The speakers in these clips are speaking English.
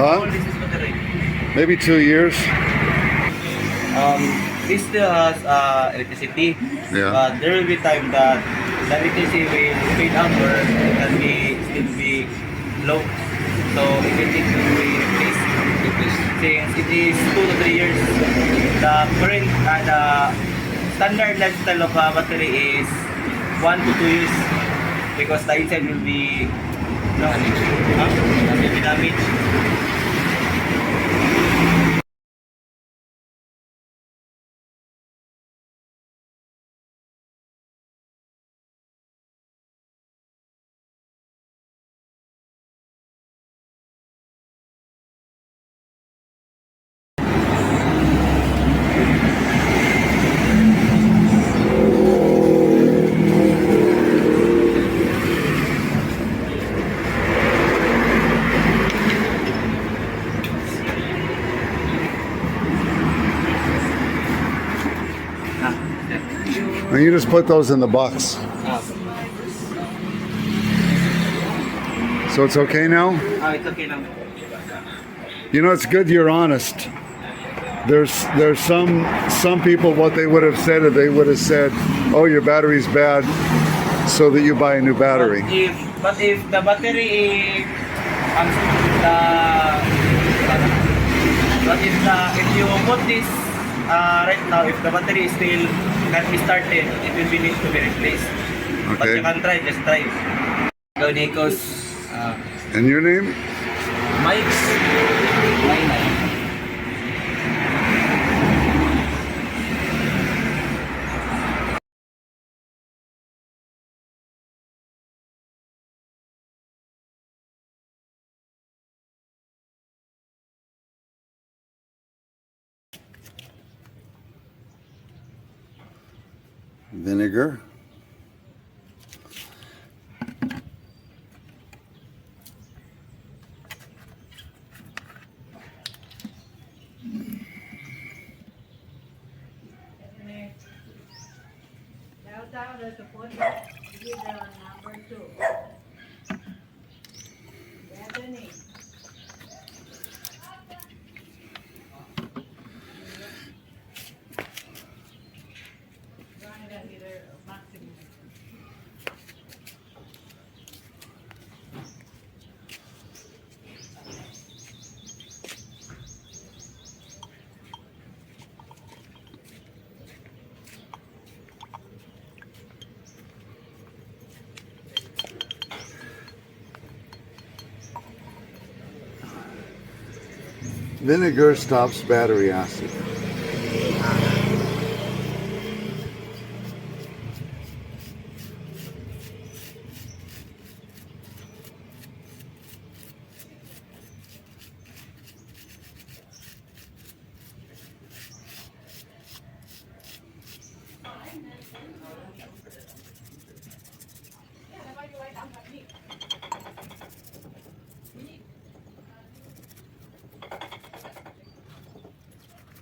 Huh? old is this battery? Maybe 2 years. This still has electricity, Yeah. but there will be time that the electricity will fade out or it can be still be low. So it will need to be replaced. Since it is 2 to 3 years, the current the standard lifestyle of a battery is 1 to 2 years because the inside will be will be damaged. And you just put those in the box. So it's okay now? It's okay now. You know, it's good you're honest. There's some people, what they would have said if they would have said, oh, your battery's bad, so that you buy a new battery. But if the battery if you put this right now, if the battery is still not be started, it will be need to be replaced. But Okay. you can try, just try. Go Nikos, And your name? Mike's, Vinegar. Down at the phone, give the number 2. Bethany. Maximum. Vinegar stops battery acid.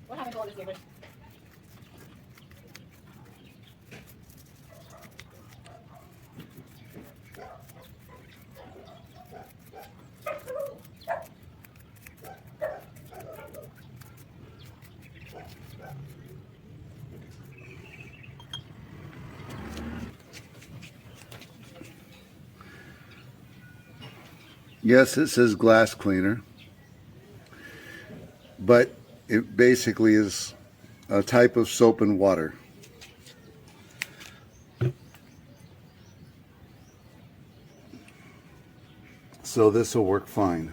What happened to all this labor? Yes, it says glass cleaner, but it basically is a type of soap and water. So this will work fine.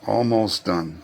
Almost done.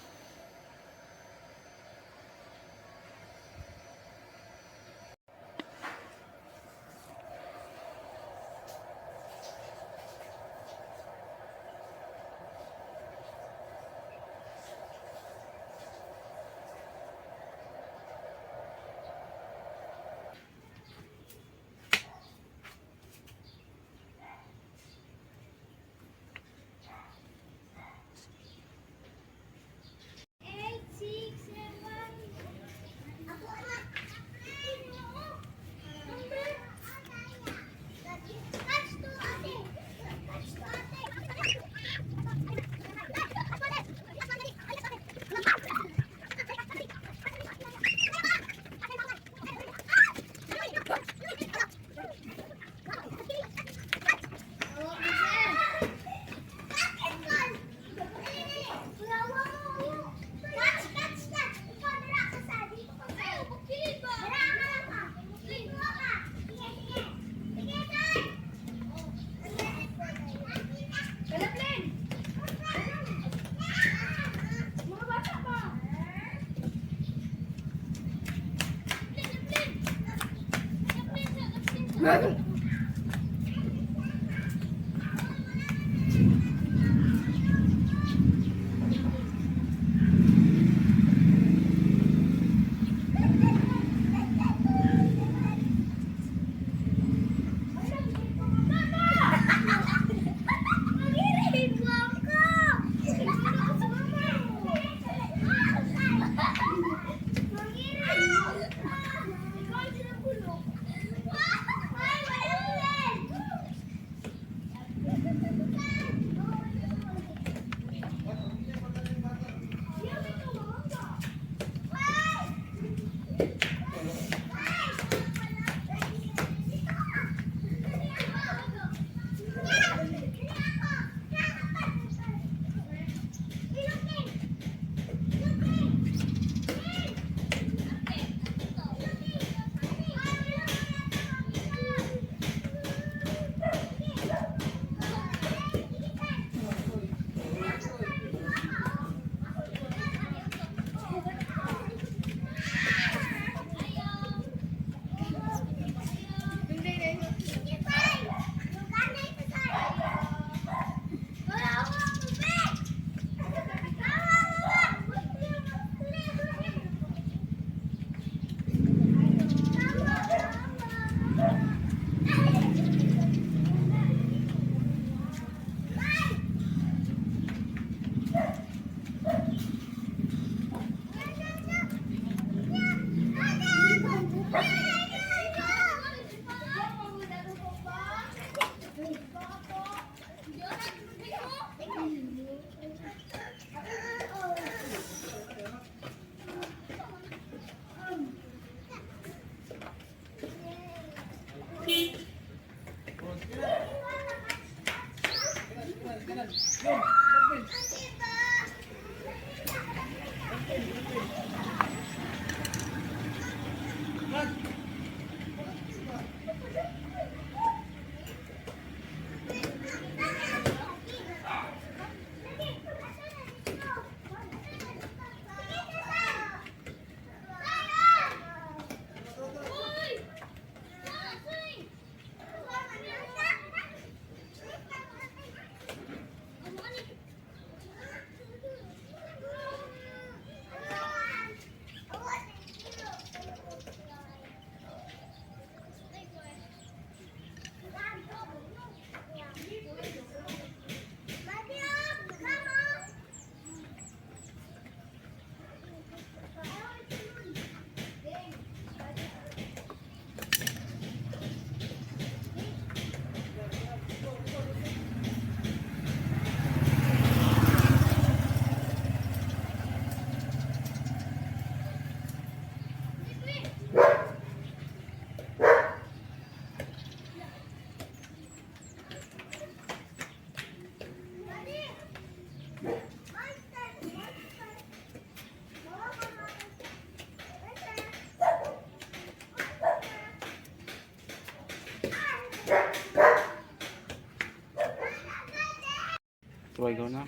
So, ikaw na.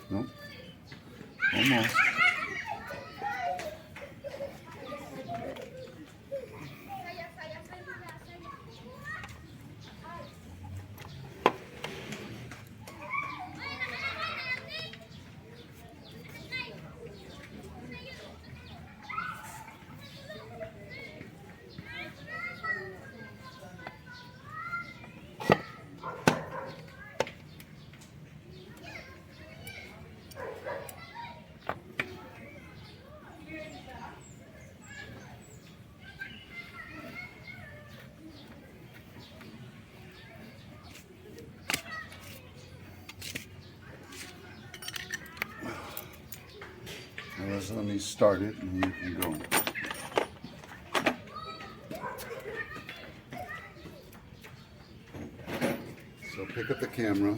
No? Almost. Well, let's let me start it and you can go. So pick up the camera.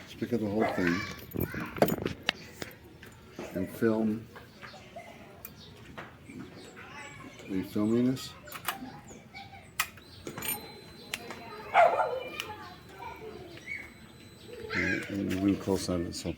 Just pick up the whole thing and film. Are you filming this? And move close on it so